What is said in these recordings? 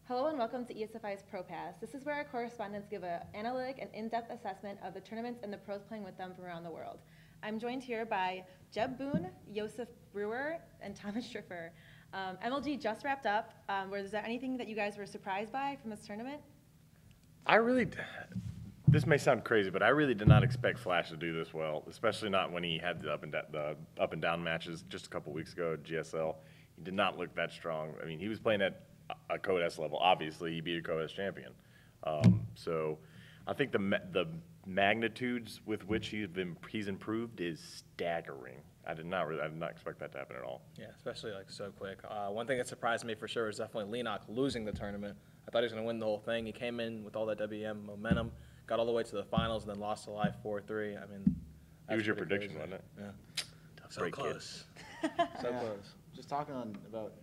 Hello and welcome to ESFI's Pro Pass. This is where our correspondents give an analytic and in-depth assessment of the tournaments and the pros playing with them from around the world. I'm joined here by Jeb Boone, Yosef, Bruer, and Thomas Shifrer. MLG just wrapped up. Was there anything that you guys were surprised by from this tournament? This may sound crazy, but I really did not expect Flash to do this well, especially not when he had the up and down matches just a couple weeks ago at GSL. He did not look that strong. I mean, he was playing at a Code S level. Obviously, he beat a Code S champion. So I think the magnitudes with which he's improved is staggering. I did not expect that to happen at all. Yeah, especially like so quick. One thing that surprised me for sure is definitely Leenock losing the tournament. I thought he was going to win the whole thing. He came in with all that WM momentum, got all the way to the finals, and then lost to Live 4-3. I mean, it was your prediction, crazy. wasn't it? Yeah. So close. So close. Just talking about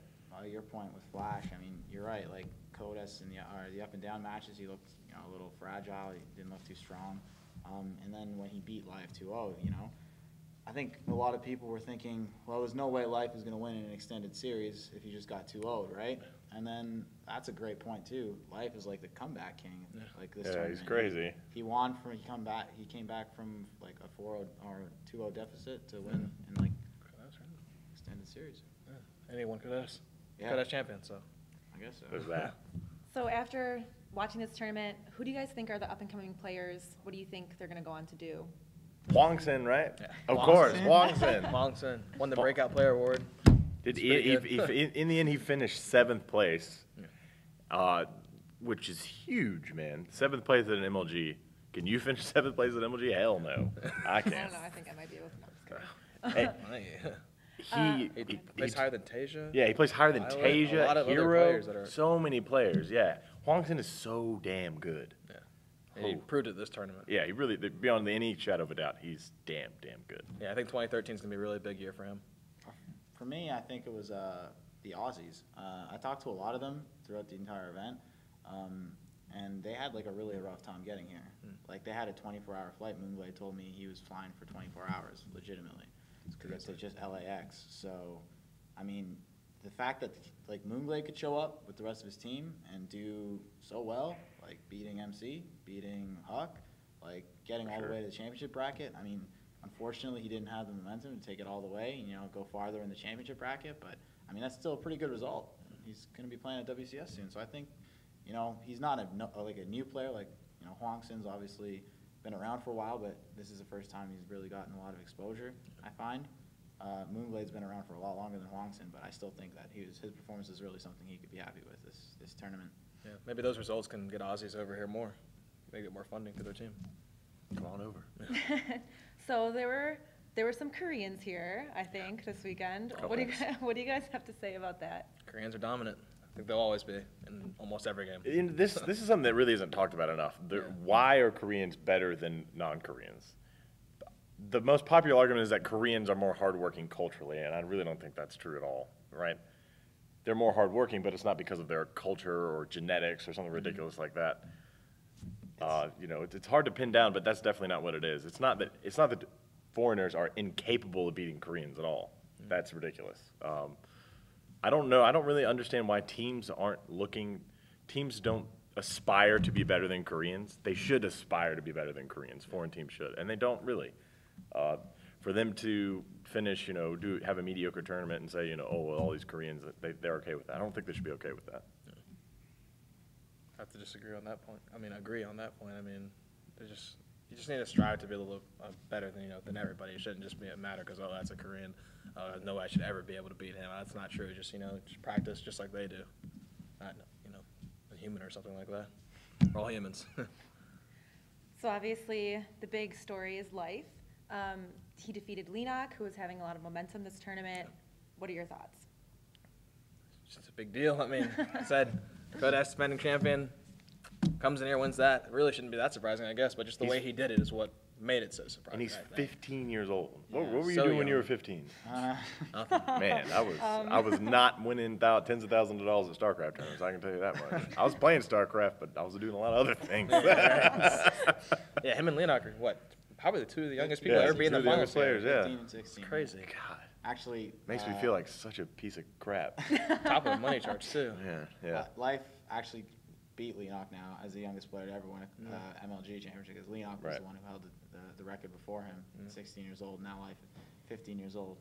your point with Flash, I mean, you're right. Like Codas in the up and down matches, he looked a little fragile. He didn't look too strong. And then when he beat Live 2-0, I think a lot of people were thinking, well, there's no way Life is going to win in an extended series if he just got 2-0'd, right? And then that's a great point too. Life is like the comeback king. Yeah. Like this Yeah, tournament. he's crazy. He won from he came back from like a 4-0 or 2-0 deficit to win in like extended series. Yeah. Anyone could ask. Yeah. Could ask champion, so. I guess so. There's that. So after watching this tournament, who do you guys think are the up-and-coming players? What do you think they're going to go on to do? Wongson, right? Yeah. Of course, Wongson. Wongson. Wongson won the Breakout Player Award. In the end, he finished 7th place, which is huge, man. 7th place at an MLG. Can you finish 7th place at MLG? Hell no. I can't. I don't know. I think I might be able to. No, I'm just kidding. He plays higher than Tasia. Yeah, he plays higher than Violet, Tasia, a lot of other Hero, players that are- so many players, yeah. Wongson is so damn good. Yeah. And he proved it this tournament. Yeah, he really, beyond any shadow of a doubt, he's damn good. Yeah, I think 2013 is going to be a really big year for him. For me, I think it was the Aussies. I talked to a lot of them throughout the entire event, and they had like a really rough time getting here. Like they had a 24-hour flight. Moonglade told me he was flying for 24 hours, legitimately, to get to just LAX. So, I mean, the fact that like Moonglade could show up with the rest of his team and do so well, like beating MC, beating Huck, like getting all the way to the championship bracket. I mean, unfortunately, he didn't have the momentum to take it all the way and, go farther in the championship bracket. But, I mean, that's still a pretty good result. He's going to be playing at WCS soon. So I think, he's not a new player. Like, Hwangson's obviously been around for a while, but this is the first time he's really gotten a lot of exposure, I find. Moonglade's been around for a lot longer than Hwangson, but I still think that his performance is really something he could be happy with this tournament. Yeah, maybe those results can get Aussies over here more, make it more funding to their team. Come on over. So there were some Koreans here, I think, this weekend. What do you guys have to say about that? Koreans are dominant. I think they'll always be in almost every game. This is something that really isn't talked about enough. Why are Koreans better than non-Koreans? The most popular argument is that Koreans are more hardworking culturally, and I really don't think that's true at all, right? They're more hardworking, but it's not because of their culture or genetics or something ridiculous like that. It's hard to pin down, but that's definitely not what it is. It's not that foreigners are incapable of beating Koreans at all. That's ridiculous. I don't know. I don't really understand why teams don't aspire to be better than Koreans. They should aspire to be better than Koreans. Foreign teams should, and they don't really. For them to finish, have a mediocre tournament and say, oh, well, all these Koreans, they're okay with that. I don't think they should be okay with that. I have to disagree on that point. I mean, I agree on that point. I mean, you just need to strive to be a little better than everybody. It shouldn't just be a matter because, that's a Korean. No, I should ever be able to beat him. That's not true. Just just practice just like they do. Not a human or something like that. We're all humans. So obviously the big story is Life. He defeated Leenock, who was having a lot of momentum this tournament. What are your thoughts? It's just a big deal. I mean, I said, Codas defending champion, comes in here, wins that. It really shouldn't be that surprising, I guess, but just the way he did it is what made it so surprising. And he's 15 years old. What were you so doing when young. you were 15? Nothing. Man, I was not winning tens of thousands of dollars at StarCraft tournaments, I can tell you that much. I was playing StarCraft, but I was doing a lot of other things. Yeah, him and Leenock are, probably the two of the youngest people to ever be in the finals. Players, yeah. 15 and 16. It's crazy. God. Actually, Makes me feel like such a piece of crap. Top of the money charts, too. Yeah. Life actually beat Leonok now as the youngest player to ever win a MLG championship, because Leonok was the one who held the record before him, 16 years old, now life 15 years old.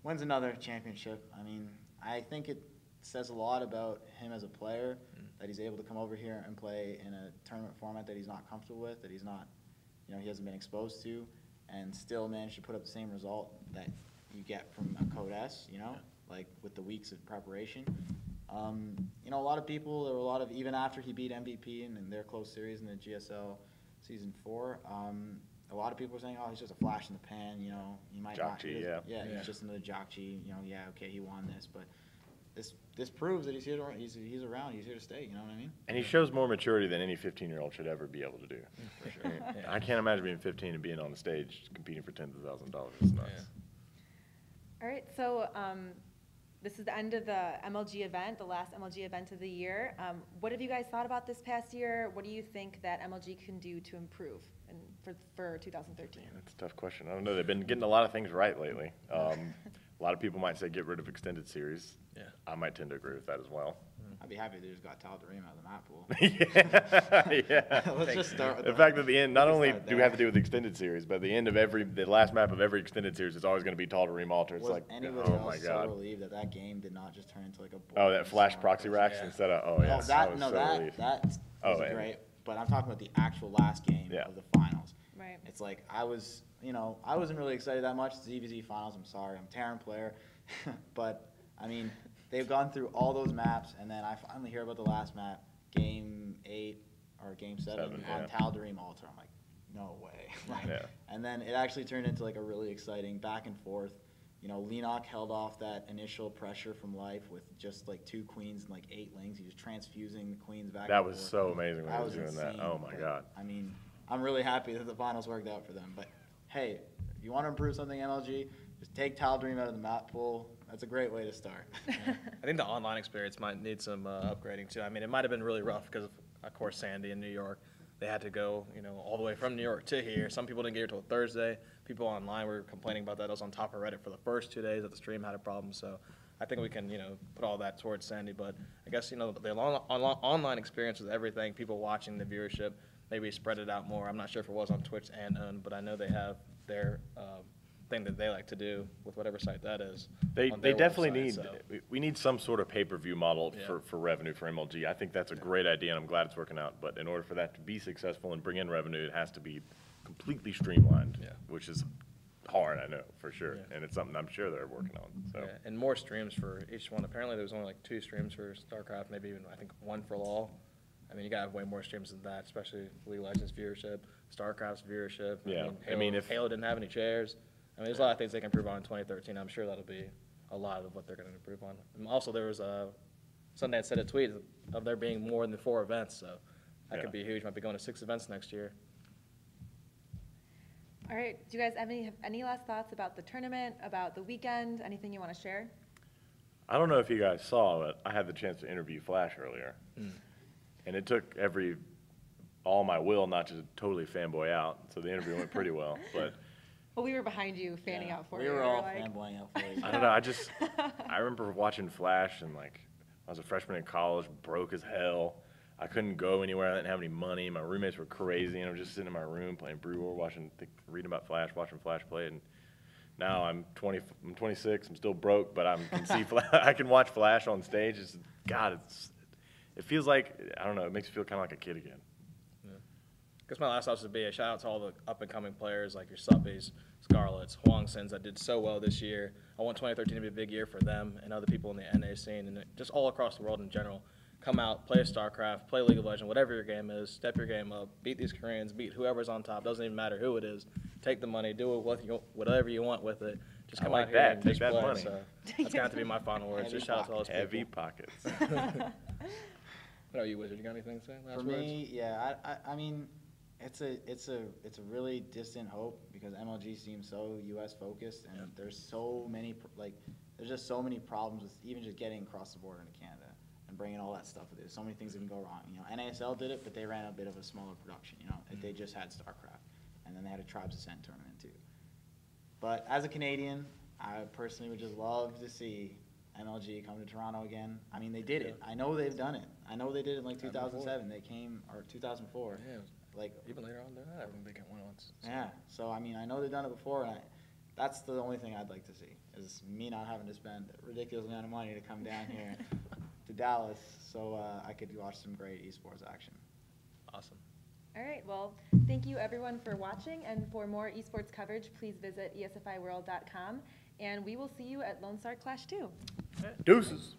Wins another championship. I mean, I think it says a lot about him as a player, that he's able to come over here and play in a tournament format that he's not comfortable with, that he's not, you know, he hasn't been exposed to, and still manage to put up the same result that you get from a Code S, you know, like with the weeks of preparation. You know, a lot of people, there were a lot of, even after he beat MVP in their close series in the GSL Season 4, a lot of people were saying, oh, he's just a flash in the pan, you know, he might not. Jockey, Yeah, he's just another jockey, you know, yeah, okay, he won this, but this proves that he's here, he's around, he's here to stay, you know what I mean? And he shows more maturity than any 15-year-old should ever be able to do. For sure. I can't imagine being 15 and being on the stage competing for $10,000. It's nuts. All right, so this is the end of the MLG event, the last MLG event of the year. What have you guys thought about this past year? What do you think that MLG can do to improve for 2013? That's a tough question. I don't know. They've been getting a lot of things right lately. A lot of people might say get rid of extended series. Yeah. I might tend to agree with that as well. I'd be happy if they just got Tal'Darim out of the map pool. Yeah. Let's just start with the fact that the end, not only do we have to do with the extended series, but the end of the last map of every extended series is always going to be Tal'Darim Altar. It's Was like, anybody oh my else God. so relieved that that game did not just turn into like a Oh, that flash proxy racks instead of, oh yeah. That was great. But I'm talking about the actual last game of the finals. Right. It's like I wasn't really excited that much. It's ZVZ finals. I'm sorry, I'm a Terran player, but I mean, they've gone through all those maps, and then I finally hear about the last map, Game 8 or Game 7 on Tal'Darim Altar. I'm like, no way. And then it actually turned into like a really exciting back and forth. You know, Leonok held off that initial pressure from Life with just like 2 queens and like 8 lings. He was transfusing the queens back. That and was forth. so amazing when he was doing insane, that. Oh my God. I mean, I'm really happy that the finals worked out for them. But hey, if you want to improve something, MLG, just take Tal'Darim out of the map pool. That's a great way to start. I think the online experience might need some upgrading too. I mean, it might have been really rough because of course, Sandy in New York. They had to go, you know, all the way from New York to here. Some people didn't get here till Thursday. People online were complaining about that. I was on top of Reddit for the first 2 days that the stream had a problem. So I think we can, you know, put all that towards Sandy. But I guess, you know, the online experience with everything, people watching the viewership, maybe spread it out more. I'm not sure if it was on Twitch and OWN, but I know they have their thing that they like to do with whatever site that is. They definitely need, we need some sort of pay-per-view model for revenue for MLG. I think that's a great idea, and I'm glad it's working out. But in order for that to be successful and bring in revenue, it has to be completely streamlined, which is hard, I know, for sure. And it's something I'm sure they're working on. So. Yeah, and more streams for each one. Apparently there was only like 2 streams for StarCraft, maybe even, I think, 1 for LoL. I mean, you gotta have way more streams than that, especially League of Legends viewership, StarCraft's viewership. Yeah, if Halo didn't have any chairs. I mean, there's a lot of things they can improve on in 2013. I'm sure that'll be a lot of what they're going to improve on. And also, there was Sundance said a tweet of there being more than 4 events, so that could be huge. Might be going to 6 events next year. All right. Do you guys have any last thoughts about the tournament, about the weekend? Anything you want to share? I don't know if you guys saw, but I had the chance to interview Flash earlier. And it took all my will not to totally fanboy out, so the interview went pretty well. But well, we were behind you, fanning out for you. We were all fanboying out for you. I don't know. I remember watching Flash, and like I was a freshman in college, broke as hell. I couldn't go anywhere. I didn't have any money. My roommates were crazy, and I was just sitting in my room playing Bruer, reading about Flash, watching Flash play. And now I'm 26. I'm still broke, but I can see I can watch Flash on stage. It feels like, I don't know. It makes me feel kind of like a kid again. I guess my last thoughts would be a shout out to all the up and coming players like your Suppies, Scarlets, Huang Sins that did so well this year. I want 2013 to be a big year for them and other people in the NA scene and just all across the world in general. Come out, play StarCraft, play League of Legends, whatever your game is, step your game up, beat these Koreans, beat whoever's on top. Doesn't even matter who it is. Take the money, do whatever you want with it. Just come out here and take that play. money. So that's got to be my final words. Just shout out to all those people. Heavy pockets. What are you, Wizard? You got anything to say? Last For me, I mean, it's a really distant hope because MLG seems so U.S. focused, and there's so many there's just so many problems with even just getting across the border into Canada and bringing all that stuff with it. There's so many things that can go wrong. You know, NASL did it, but they ran a bit of a smaller production. You know, they just had StarCraft, and then they had a Tribes Ascent tournament too. But as a Canadian, I personally would just love to see MLG come to Toronto again. I mean, they did it. I know they've done it. I know they did it in like 2007. They came, or 2004. Yeah, Like, even later on, they're not having big win once. So. yeah. So, I mean, I know they've done it before, and that's the only thing I'd like to see, is me not having to spend a ridiculous amount of money to come down here to Dallas so I could watch some great esports action. Awesome. All right, well, thank you everyone for watching, and for more esports coverage, please visit esfiworld.com, and we will see you at Lone Star Clash 2. Deuces.